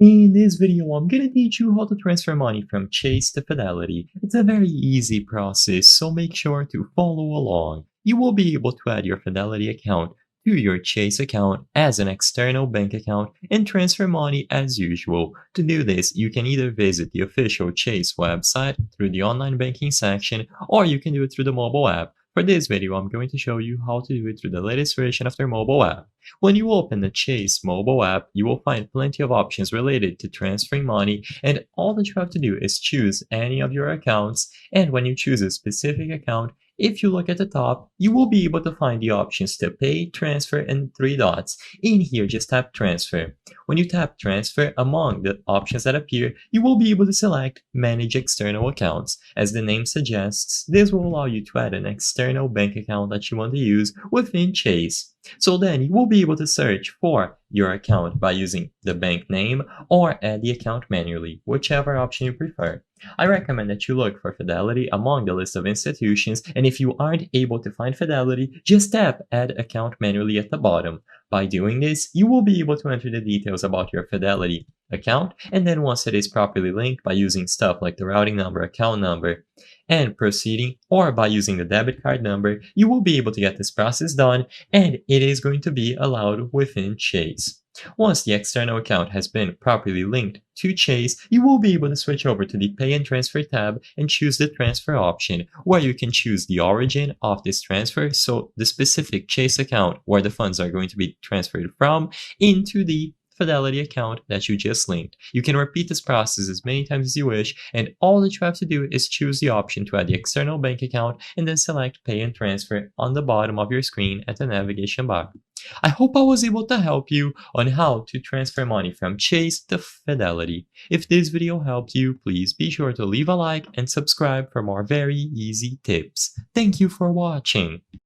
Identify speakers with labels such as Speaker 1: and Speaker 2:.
Speaker 1: In this video, I'm gonna teach you how to transfer money from Chase to Fidelity. It's a very easy process, so make sure to follow along. You will be able to add your Fidelity account to your Chase account as an external bank account and transfer money as usual. To do this, you can either visit the official Chase website through the online banking section, or you can do it through the mobile app. For this video, I'm going to show you how to do it through the latest version of their mobile app. When you open the Chase mobile app, you will find plenty of options related to transferring money, and all that you have to do is choose any of your accounts. And when you choose a specific account, if you look at the top, you will be able to find the options to pay, transfer, and three dots. In here, just tap transfer. When you tap transfer, among the options that appear, you will be able to select manage external accounts. As the name suggests, this will allow you to add an external bank account that you want to use within Chase. So then you will be able to search for your account by using the bank name or add the account manually, whichever option you prefer. I recommend that you look for Fidelity among the list of institutions, and if you aren't able to find Fidelity, just tap add account manually at the bottom. By doing this, you will be able to enter the details about your Fidelity account, and then once it is properly linked by using stuff like the routing number, account number, and proceeding, or by using the debit card number, you will be able to get this process done, and it is going to be allowed within Chase. Once the external account has been properly linked to Chase, you will be able to switch over to the Pay and Transfer tab and choose the transfer option, where you can choose the origin of this transfer, so the specific Chase account where the funds are going to be transferred from, into the Fidelity account that you just linked. You can repeat this process as many times as you wish, and all that you have to do is choose the option to add the external bank account and then select Pay and Transfer on the bottom of your screen at the navigation bar. I hope I was able to help you on how to transfer money from Chase to Fidelity. If this video helped you, please be sure to leave a like and subscribe for more very easy tips. Thank you for watching.